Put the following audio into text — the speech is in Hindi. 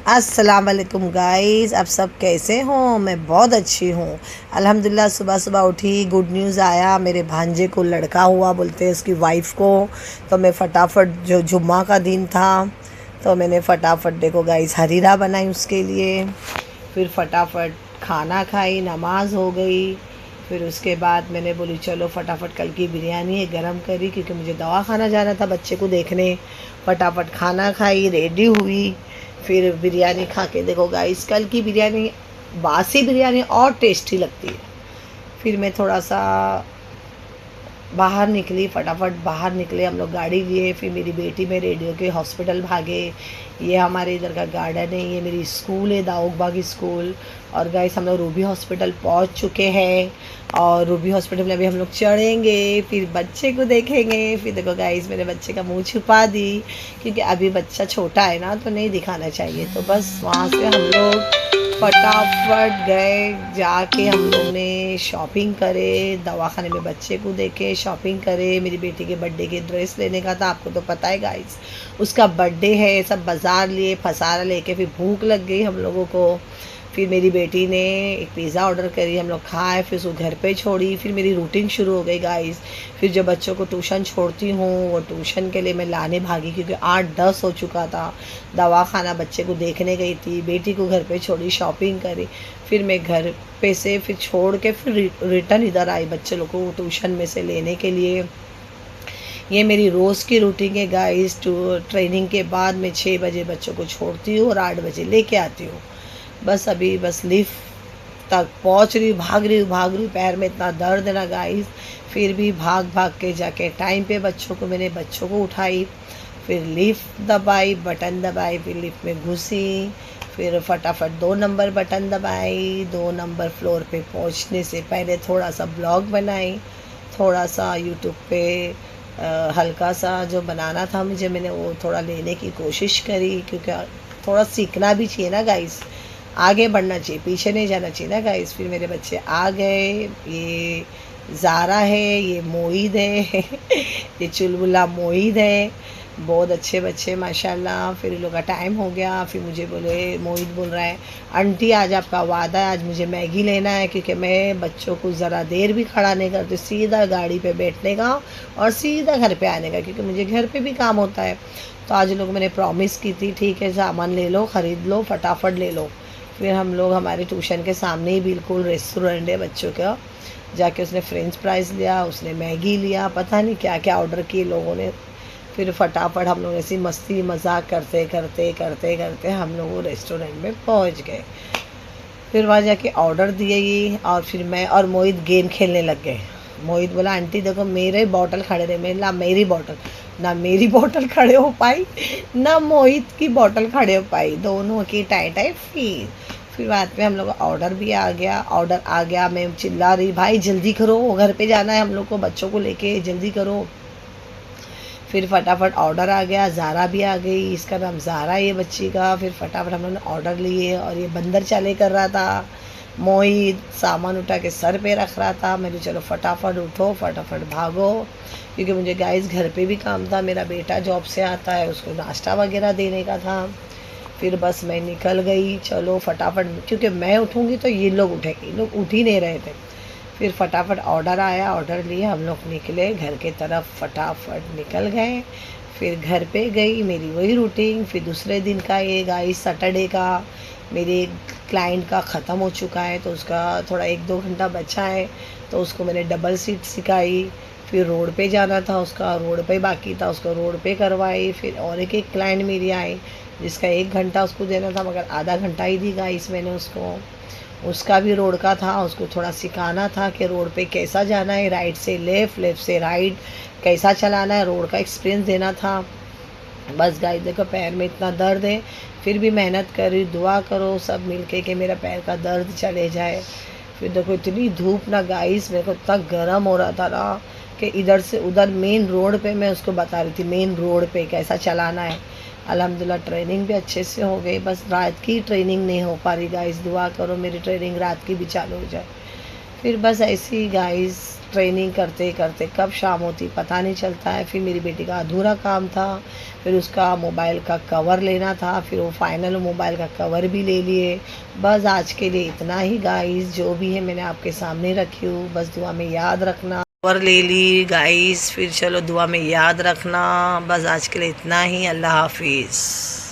अस्सलाम वालेकुम गाइस, आप सब कैसे हो? मैं बहुत अच्छी हूँ अल्हम्दुलिल्लाह। सुबह सुबह उठी, गुड न्यूज़ आया, मेरे भांजे को लड़का हुआ बोलते हैं उसकी वाइफ को। तो मैं फटाफट, जो जुम्मा का दिन था, तो मैंने फटाफट देखो गाइस हरीरा बनाई उसके लिए। फिर फटाफट खाना खाई, नमाज हो गई। फिर उसके बाद मैंने बोली चलो फटाफट कल की बिरयानी है गरम करी, क्योंकि मुझे दवा खाना जाना था बच्चे को देखने। फटाफट खाना खाई, रेडी हुई। फिर बिरयानी खा के देखो गाइस, कल की बिरयानी, बासी बिरयानी और टेस्टी लगती है। फिर मैं थोड़ा सा बाहर निकली, फटाफट बाहर निकले हम लोग, गाड़ी लिए। फिर मेरी बेटी में रेडियो के हॉस्पिटल भागे। ये हमारे इधर का गार्डन है, ये मेरी स्कूल है, दाऊद बागी स्कूल। और गाइस हम लोग रूबी हॉस्पिटल पहुंच चुके हैं, और रूबी हॉस्पिटल में अभी हम लोग चढ़ेंगे, फिर बच्चे को देखेंगे। फिर देखो गाइस मैंने बच्चे का मुंह छुपा दी, क्योंकि अभी बच्चा छोटा है ना, तो नहीं दिखाना चाहिए। तो बस वहाँ से हम लोग फटाफट गए, जाके हम लोग ने शॉपिंग करे, दवाखाने में बच्चे को देखे, शॉपिंग करे। मेरी बेटी के बर्थडे के ड्रेस लेने का था, आपको तो पता है गाइस उसका बर्थडे है। सब बाज़ार लिए, फसारा लेके, फिर भूख लग गई हम लोगों को। फिर मेरी बेटी ने एक पिज़्ज़ा ऑर्डर करी, हम लोग खाए, फिर उसको घर पे छोड़ी। फिर मेरी रूटीन शुरू हो गई गाइस। फिर जब बच्चों को ट्यूशन छोड़ती हूँ, वो ट्यूशन के लिए मैं लाने भागी, क्योंकि 8-10 हो चुका था। दवा खाना बच्चे को देखने गई थी, बेटी को घर पे छोड़ी, शॉपिंग करी। फिर मैं घर पे से फिर छोड़ के फिर रिटर्न इधर आई बच्चे लोग को ट्यूशन में से लेने के लिए। ये मेरी रोज़ की रूटीन है गाइस। ट्रेनिंग के बाद मैं 6 बजे बच्चों को छोड़ती हूँ और 8 बजे लेके आती हूँ। बस अभी बस लिफ्ट तक पहुँच रही हूँ, भाग रही हूँ, पैर में इतना दर्द है ना गाइस। फिर भी भाग भाग के जाके टाइम पे बच्चों को उठाई, फिर लिफ्ट दबाई, बटन दबाई, फिर लिफ्ट में घुसी। फिर फटाफट 2 नंबर बटन दबाई, 2 नंबर फ्लोर पे पहुंचने से पहले थोड़ा सा ब्लॉग बनाई, थोड़ा सा यूट्यूब पे हल्का सा जो बनाना था मुझे, मैंने वो थोड़ा लेने की कोशिश करी, क्योंकि थोड़ा सीखना भी चाहिए ना गाइस, आगे बढ़ना चाहिए, पीछे नहीं जाना चाहिए ना गाइस। फिर मेरे बच्चे आ गए, ये ज़ारा है, ये मोईद है ये चुलबुला मोईद है, बहुत अच्छे बच्चे माशाल्लाह। फिर इन लोग का टाइम हो गया, फिर मुझे बोले, मोईद बोल रहा है आंटी आज आपका वादा है, आज मुझे मैगी लेना है, क्योंकि मैं बच्चों को ज़रा देर भी खड़ा नहीं करती, सीधा गाड़ी पे बैठने का और सीधा घर पे आने का, क्योंकि मुझे घर पे भी काम होता है। तो आज लोग मैंने प्रॉमिस की थी, ठीक है सामान ले लो, ख़रीद लो, फटाफट ले लो। फिर हम लोग, हमारे ट्यूशन के सामने ही बिल्कुल रेस्टोरेंट है बच्चों का, जाके उसने फ्रेंच फ्राइज़ लिया, उसने मैगी लिया, पता नहीं क्या क्या ऑर्डर किए लोगों ने। फिर फटाफट हम लोग ऐसी मस्ती मजाक करते करते करते करते हम लोग वो रेस्टोरेंट में पहुंच गए। फिर वहाँ जाके ऑर्डर दिए ये, और फिर मैं और मोहित गेम खेलने लग गए। मोहित बोला आंटी देखो मेरे बॉटल खड़े रहे, मैं ना मेरी बॉटल, ना मेरी बॉटल खड़े हो पाई, ना मोहित की बॉटल खड़े हो पाई, दोनों की टाई टाई। फिर बाद में हम लोग का ऑर्डर भी आ गया, मैं चिल्ला रही भाई जल्दी करो, घर पे जाना है हम लोग को, बच्चों को लेके जल्दी करो। फिर फटाफट ऑर्डर आ गया, ज़ारा भी आ गई, इसका नाम ज़ारा है ये बच्ची का। फिर फटाफट हम लोगों ने ऑर्डर लिए, और ये बंदर चाले कर रहा था, मोहित सामान उठा के सर पे रख रहा था। मैंने चलो फटाफट उठो, फटाफट भागो, क्योंकि मुझे गाइस घर पे भी काम था, मेरा बेटा जॉब से आता है, उसको नाश्ता वगैरह देने का था। फिर बस मैं निकल गई, चलो फटाफट, क्योंकि मैं उठूँगी तो ये लोग उठेंगे, ये लोग उठ ही नहीं रहे थे। फिर फटाफट ऑर्डर आया, ऑर्डर लिए, हम लोग निकले घर के तरफ, फटाफट निकल गए। फिर घर पे गई, मेरी वही रूटीन। फिर दूसरे दिन का ये गाइस सैटरडे का मेरे क्लाइंट का ख़त्म हो चुका है, तो उसका थोड़ा 1-2 घंटा बचा है, तो उसको मैंने डबल सीट सिखाई। फिर रोड पे जाना था उसका, रोड पे बाकी था, उसको रोड पे करवाई। फिर और एक क्लाइंट मेरी आई, जिसका 1 घंटा उसको देना था, मगर आधा घंटा ही दी गाइस मैंने उसको। उसका भी रोड का था, उसको थोड़ा सिखाना था कि रोड पे कैसा जाना है, राइट से लेफ़्ट, लेफ़्ट से राइट कैसा चलाना है, रोड का एक्सपीरियंस देना था। बस गाइस देखो पैर में इतना दर्द है, फिर भी मेहनत कर रही, दुआ करो सब मिलके कि मेरा पैर का दर्द चले जाए। फिर देखो इतनी धूप ना गाइस, मेरे को इतना गर्म हो रहा था ना, कि इधर से उधर मेन रोड पे मैं उसको बता रही थी, मेन रोड पे कैसा चलाना है। अल्हम्दुलिल्लाह ट्रेनिंग भी अच्छे से हो गई, बस रात की ट्रेनिंग नहीं हो पा रही गाइस, दुआ करो मेरी ट्रेनिंग रात की भी चालू हो जाए। फिर बस ऐसी गाइस ट्रेनिंग करते करते कब शाम होती पता नहीं चलता है। फिर मेरी बेटी का अधूरा काम था, फिर उसका मोबाइल का कवर लेना था, फिर वो फाइनल मोबाइल का कवर भी ले लिए। बस आज के लिए इतना ही गाइस, जो भी है मैंने आपके सामने रखी हूँ, बस दुआ में याद रखना। कवर ले ली गाइस, फिर चलो दुआ में याद रखना। बस आज के लिए इतना ही। अल्लाह हाफिज़।